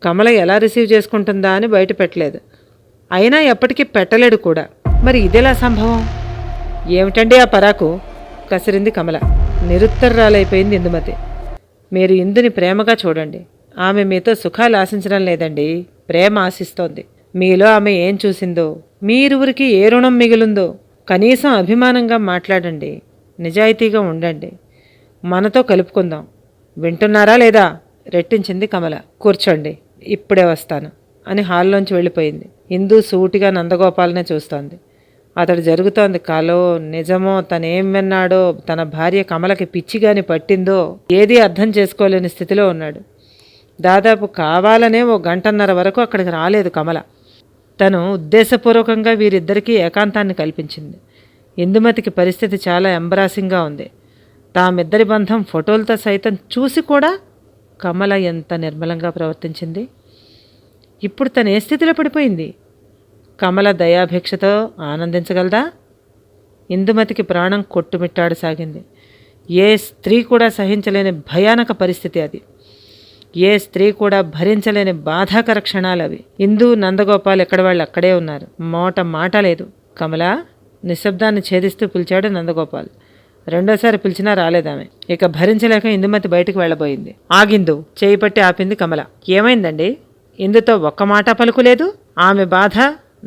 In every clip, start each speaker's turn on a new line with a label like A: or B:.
A: కమల ఎలా రిసీవ్ చేసుకుంటుందా అని బయట పెట్టలేదు. అయినా ఎప్పటికీ పెట్టలేడు కూడా. మరి ఇదెలా సంభవం? ఏమిటండి ఆ పరాకు? కసిరింది కమల. నిరుత్తర్రాలైపోయింది ఇందుమతి. మీరు ఇందుని ప్రేమగా చూడండి. ఆమె మీతో సుఖాలు ఆశించడం లేదండి, ప్రేమ ఆశిస్తోంది. మీలో ఆమె ఏం చూసిందో, మీరువురికి ఏ రుణం మిగిలిందో కనీసం అభిమానంగా మాట్లాడండి, నిజాయితీగా ఉండండి. మనతో కలుపుకుందాం. వింటున్నారా లేదా? రెట్టించింది కమల. కూర్చోండి, ఇప్పుడే వస్తాను అని హాల్లోంచి వెళ్ళిపోయింది. ఇందు సూటిగా నందగోపాలనే చూస్తోంది. అతడు జరుగుతోంది కలో నిజమో, తనేం విన్నాడో, తన భార్య కమలకి పిచ్చిగాని పట్టిందో ఏదీ అర్థం చేసుకోలేని స్థితిలో ఉన్నాడు. దాదాపు కావాలనే 1 గంటన్నర వరకు అక్కడికి రాలేదు కమల. తను ఉద్దేశపూర్వకంగా వీరిద్దరికీ ఏకాంతాన్ని కల్పించింది. ఇందుమతికి పరిస్థితి చాలా ఎంబరాసింగ్గా ఉంది. తామిద్దరి బంధం ఫోటోలతో సైతం చూసి కూడా కమల ఎంత నిర్మలంగా ప్రవర్తించింది. ఇప్పుడు తను ఏ స్థితిలో పడిపోయింది? కమల దయాభిక్షతో ఆనందించగలదా? ఇందుమతికి ప్రాణం కొట్టుమిట్టాడసాగింది. ఏ స్త్రీ కూడా సహించలేని భయానక పరిస్థితి అది. ఏ స్త్రీ కూడా భరించలేని బాధాకర క్షణాలు అవి. ఇందు నందగోపాల్ ఎక్కడ వాళ్ళు అక్కడే ఉన్నారు. మాట లేదు. కమల నిశ్శబ్దాన్ని ఛేదిస్తూ పిలిచాడు నందగోపాల్. రెండోసారి పిలిచినా రాలేదామె. ఇక భరించలేక ఇందుమతి బయటికి వెళ్ళబోయింది. ఆగిందు చేయి పట్టి ఆపింది కమల. ఏమైందండి? ఇందుతో ఒక్క మాట పలుకులేదు. ఆమె బాధ,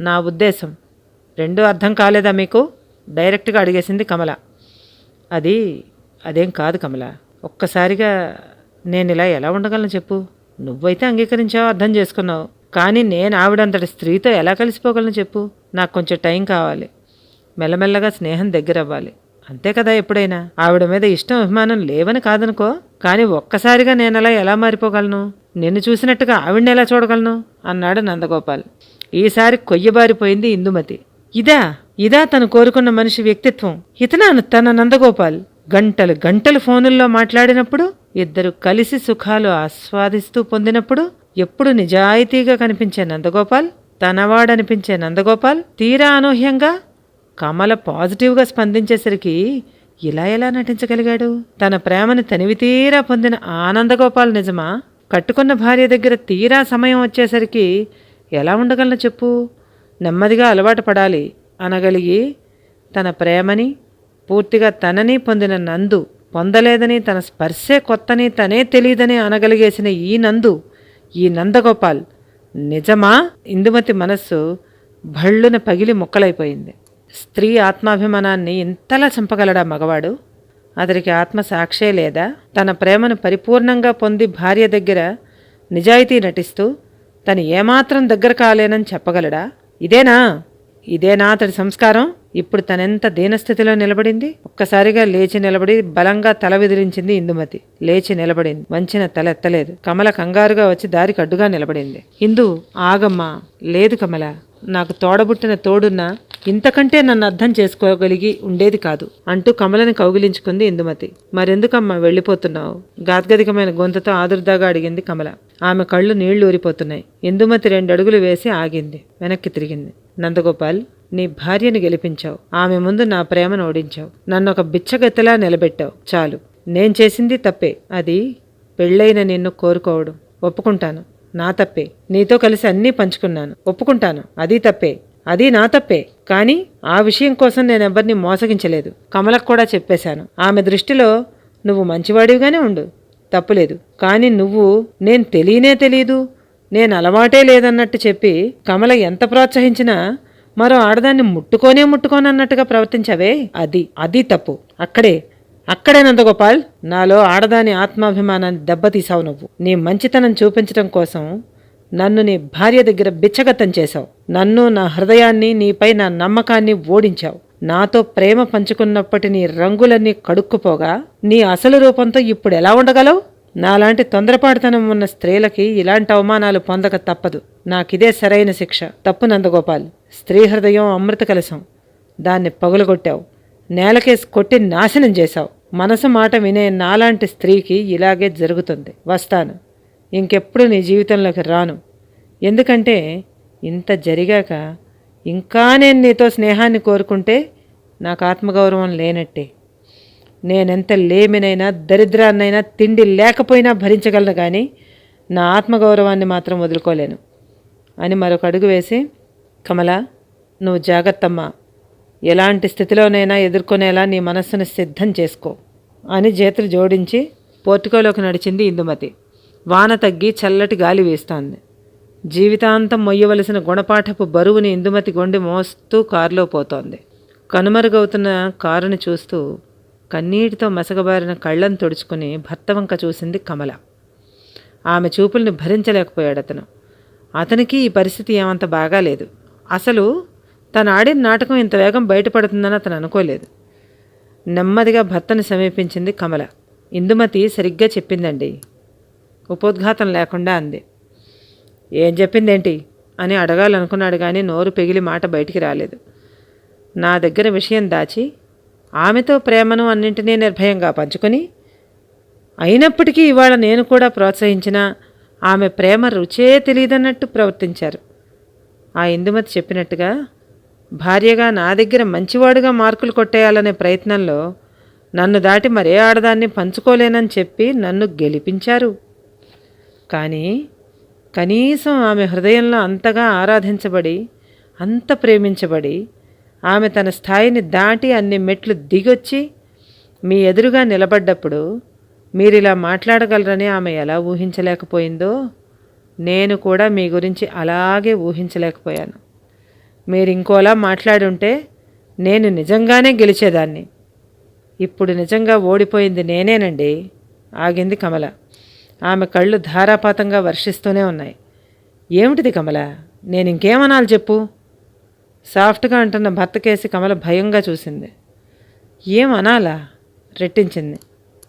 A: నా ఉద్దేశం రెండూ అర్థం కాలేదా మీకు? డైరెక్ట్గా అడిగేసింది కమల. అదేం కాదు కమల. ఒక్కసారిగా నేను ఇలా ఎలా ఉండగలను చెప్పు? నువ్వైతే అంగీకరించావు, అర్థం చేసుకున్నావు. కానీ నేను ఆవిడంతటి స్త్రీతో ఎలా కలిసిపోగలను చెప్పు? నాకు కొంచెం టైం కావాలి. మెల్లమెల్లగా స్నేహం దగ్గరవ్వాలి. అంతే కదా ఎప్పుడైనా. ఆవిడ మీద ఇష్టం అభిమానం లేవని కాదనుకో, కానీ ఒక్కసారిగా నేనలా ఎలా మారిపోగలను? నిన్ను చూసినట్టుగా ఆవిడ్ని ఎలా చూడగలను? అన్నాడు నందగోపాల్. ఈసారి కొయ్యబారిపోయింది ఇందుమతి. ఇదా తను కోరుకున్న మనిషి వ్యక్తిత్వం? ఇతనాను తన నందగోపాల్. గంటలు ఫోనుల్లో మాట్లాడినప్పుడు, ఇద్దరు కలిసి సుఖాలు ఆస్వాదిస్తూ పొందినప్పుడు ఎప్పుడు నిజాయితీగా కనిపించే నందగోపాల్, తనవాడనిపించే నందగోపాల్ తీరా అనూహ్యంగా కమల పాజిటివ్గా స్పందించేసరికి ఇలా ఎలా నటించగలిగాడు? తన ప్రేమను తనివితీరా పొందిన ఆనందగోపాల్ నిజమా? కట్టుకున్న భార్య దగ్గర తీరా సమయం వచ్చేసరికి ఎలా ఉండగలను చెప్పు? నెమ్మదిగా అలవాటు పడాలి అనగలిగి తన ప్రేమని పూర్తిగా తనని పొందిన నందు, పొందలేదని తన స్పర్శే కొత్తని తనే తెలియదని అనగలిగేసిన ఈ నందగోపాల్ నిజమా? ఇందుమతి మనస్సు భళ్ళున పగిలి ముక్కలైపోయింది. స్త్రీ ఆత్మాభిమానాన్ని ఇంతలా చంపగలడా మగవాడు? అతడికి ఆత్మసాక్షే లేదా? తన ప్రేమను పరిపూర్ణంగా పొంది భార్య దగ్గర నిజాయితీ నటిస్తూ తను ఏమాత్రం దగ్గర కాలేనని చెప్పగలడా? ఇదేనా అతడి సంస్కారం? ఇప్పుడు తనెంత దీనస్థితిలో నిలబడింది. ఒక్కసారిగా లేచి నిలబడి బలంగా తల విదిలించింది ఇందుమతి. లేచి నిలబడింది. వంచిన తల ఎత్తలేదు. కమల కంగారుగా వచ్చి దారికి అడ్డుగా నిలబడింది. ఇందు, ఆగమ్మా. లేదు కమల, నాకు తోడబుట్టిన తోడున్నా ఇంతకంటే నన్ను అర్థం చేసుకోగలిగి ఉండేది కాదు అంటూ కమలని కౌగిలించుకుంది ఇందుమతి. మరెందుకమ్మా వెళ్ళిపోతున్నావు? గాద్గదికమైన గొంతుతో ఆదుర్దాగా అడిగింది కమల. ఆమె కళ్ళు నీళ్లు ఊరిపోతున్నాయి. ఇందుమతి 2 అడుగులు వేసి ఆగింది. వెనక్కి తిరిగింది. నందగోపాల్, నీ భార్యను గెలిపించావు. ఆమె ముందు నా ప్రేమను ఓడించావు. నన్ను ఒక బిచ్చగత్తెలా నిలబెట్టావు. చాలు. నేను చేసింది తప్పే. అది పెళ్ళైన నిన్ను కోరుకోవడం. ఒప్పుకుంటాను, నా తప్పే. నీతో కలిసి అన్నీ పంచుకున్నాను, ఒప్పుకుంటాను. అది తప్పే. అది నా తప్పే. కానీ ఆ విషయం కోసం నేనెవ్వరినీ మోసగించలేదు. కమలకు కూడా చెప్పేశాను. ఆమె దృష్టిలో నువ్వు మంచివాడివిగానే ఉండు, తప్పులేదు. కానీ నువ్వు నేను తెలియదు, నేను అలవాటే లేదన్నట్టు చెప్పి కమల ఎంత ప్రోత్సహించినా మరో ఆడదాన్ని ముట్టుకోనన్నట్టుగా ప్రవర్తించావే, అది తప్పు. అక్కడే నందగోపాల్, నాలో ఆడదాని ఆత్మాభిమానాన్ని దెబ్బతీసావు నువ్వు. నీ మంచితనం చూపించడం కోసం నన్ను నీ భార్య దగ్గర బిచ్చగత్తం చేశావు. నన్ను, నా హృదయాన్ని, నీపై నా నమ్మకాన్ని ఓడించావు. నాతో ప్రేమ పంచుకున్నప్పటి నీ రంగులన్నీ కడుక్కుపోగా నీ అసలు రూపంతో ఇప్పుడు ఎలా ఉండగలవు? నాలాంటి తొందరపాటుతనం ఉన్న స్త్రీలకి ఇలాంటి అవమానాలు పొందక తప్పదు. నాకిదే సరైన శిక్ష. తప్పు నందగోపాల్. స్త్రీ హృదయం అమృత కలశం. దాన్ని పగులగొట్టావు. నేలకేసి కొట్టి నాశనం చేశావు. మనసు మాట వినే నాలాంటి స్త్రీకి ఇలాగే జరుగుతుంది. వస్తాను. ఇంకెప్పుడు నీ జీవితంలోకి రాను. ఎందుకంటే ఇంత జరిగాక ఇంకా నేను నీతో స్నేహాన్ని కోరుకుంటే నాకు ఆత్మగౌరవం లేనట్టే. నేనెంత లేమినైనా దరిద్రాన్నైనా తిండి లేకపోయినా భరించగలను, కానీ నా ఆత్మగౌరవాన్ని మాత్రం వదులుకోలేను అని మరొక అడుగు వేసి, కమల, నువ్వు జాగ్రత్తమ్మా, ఎలాంటి స్థితిలోనైనా ఎదుర్కొనేలా నీ మనస్సును సిద్ధం చేసుకో అని చేతులు జోడించి పోర్టికోలోకి నడిచింది ఇందుమతి. వాన తగ్గి చల్లటి గాలి వీస్తోంది. జీవితాంతం మొయ్యవలసిన గుణపాఠపు బరువుని ఇందుమతి గొండి మోస్తూ కారులో పోతోంది. కనుమరుగవుతున్న కారుని చూస్తూ కన్నీటితో మసకబారిన కళ్ళను తుడుచుకుని భర్త వంక చూసింది కమల. ఆమె చూపుల్ని భరించలేకపోయాడు అతను. అతనికి ఈ పరిస్థితి ఏమంత బాగాలేదు. అసలు తను ఆడిన నాటకం ఇంత వేగం బయటపడుతుందని అతను అనుకోలేదు. నెమ్మదిగా భర్తను సమీపించింది కమల. ఇందుమతి సరిగ్గా చెప్పిందండి, ఉపోద్ఘాతం లేకుండా అంది. ఏం చెప్పిందేంటి అని అడగాలనుకున్నాడు కానీ నోరు పెగిలి మాట బయటికి రాలేదు. నా దగ్గర విషయం దాచి ఆమెతో ప్రేమను అన్నింటినీ నిర్భయంగా పంచుకొని, అయినప్పటికీ ఇవాళ నేను కూడా ప్రోత్సహించినా ఆమె ప్రేమ రుచే తెలియదన్నట్టు ప్రవర్తించారు. ఆ ఇందుమతి చెప్పినట్టుగా భార్యగా నా దగ్గర మంచివాడుగా మార్కులు కొట్టేయాలనే ప్రయత్నంలో నన్ను దాటి మరే ఆడదాన్ని పంచుకోలేనని చెప్పి నన్ను గెలిపించారు. కానీ కనీసం ఆమె హృదయంలో అంతగా ఆరాధించబడి, అంత ప్రేమించబడి, ఆమె తన స్థాయిని దాటి అన్ని మెట్లు దిగొచ్చి మీ ఎదురుగా నిలబడ్డప్పుడు మీరిలా మాట్లాడగలరని ఆమె ఎలా ఊహించలేకపోయిందో నేను కూడా మీ గురించి అలాగే ఊహించలేకపోయాను. మీరు ఇంకోలా మాట్లాడుంటే నేను నిజంగానే గెలిచేదాన్ని. ఇప్పుడు నిజంగా ఓడిపోయింది నేనేనండి ఆగింది కమల. ఆమె కళ్ళు ధారాపాతంగా వర్షిస్తూనే ఉన్నాయి. ఏమిటిది కమల, నేను ఇంకేమనాలి చెప్పు? సాఫ్ట్గా అంటున్న భర్త కేసి కమల భయంగా చూసింది. ఏమనాలా రెట్టించింది.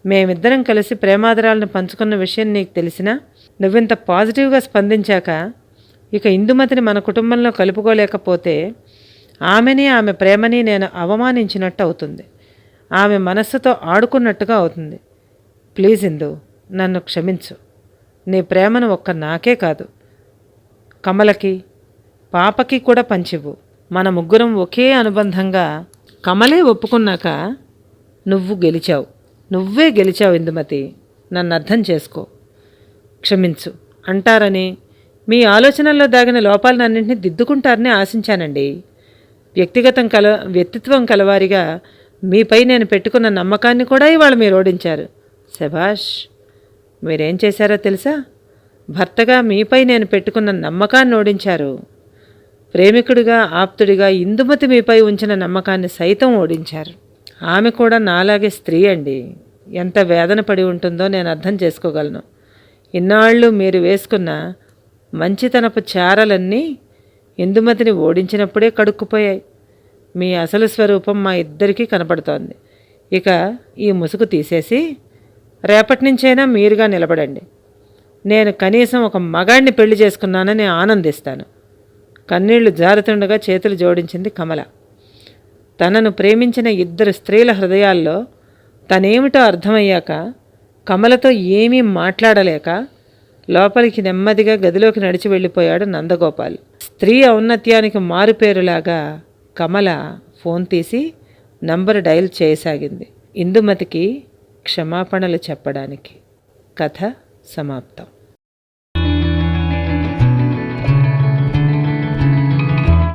A: మేమిద్దరం కలిసి ప్రేమాదరాలను పంచుకున్న విషయం నీకు తెలిసినా నువ్వింత పాజిటివ్గా స్పందించాక ఇక ఇందుమతిని మన కుటుంబంలో కలుపుకోలేకపోతే ఆమెని, ఆమె ప్రేమని నేను అవమానించినట్టు అవుతుంది. ఆమె మనస్సుతో ఆడుకున్నట్టుగా అవుతుంది. ప్లీజ్ ఇందు, నన్ను క్షమించు. నీ ప్రేమను ఒక్క నాకే కాదు, కమలకి, పాపకి కూడా పంచివ్వు. మన ముగ్గురం ఒకే అనుబంధంగా. కమలే ఒప్పుకున్నాక నువ్వే గెలిచావు ఇందుమతి. నన్ను అర్థం చేసుకో, క్షమించు అంటారని, మీ ఆలోచనల్లో దాగిన లోపాలన్నింటినీ దిద్దుకుంటారని ఆశించానండి. వ్యక్తిత్వం కలవారిగా మీపై నేను పెట్టుకున్న నమ్మకాన్ని కూడా ఇవాళ మీరు ఓడించారు. శభాష్. మీరేం చేశారో తెలుసా? భర్తగా మీపై నేను పెట్టుకున్న నమ్మకాన్ని ఓడించారు. ప్రేమికుడిగా, ఆప్తుడిగా ఇందుమతి మీపై ఉంచిన నమ్మకాన్ని సైతం ఓడించారు. ఆమె కూడా నాలాగే స్త్రీ అండి. ఎంత వేదన పడి ఉంటుందో నేను అర్థం చేసుకోగలను. ఇన్నాళ్ళు మీరు వేసుకున్న మంచితనపు చారలన్నీ ఇందుమతిని ఓడించినప్పుడే కడుక్కుపోయాయి. మీ అసలు స్వరూపం మా ఇద్దరికీ కనపడుతోంది. ఇక ఈ ముసుగు తీసేసి రేపటి నుంచైనా మీరుగా నిలబడండి. నేను కనీసం ఒక మగాడిని పెళ్లి చేసుకున్నానని ఆనందిస్తాను. కన్నీళ్లు జారుతుండగా చేతులు జోడించింది కమల. తనను ప్రేమించిన ఇద్దరు స్త్రీల హృదయాల్లో తనేమిటో అర్థమయ్యాక కమలతో ఏమీ మాట్లాడలేక లోపలికి నెమ్మదిగా గదిలోకి నడిచి వెళ్ళిపోయాడు నందగోపాల్. స్త్రీ ఔన్నత్యానికి మారుపేరులాగా కమల ఫోన్ తీసి నంబరు డయల్ చేయసాగింది. ఇందుమతికి క్షమాపణలు చెప్పడానికి. కథ సమాప్తం.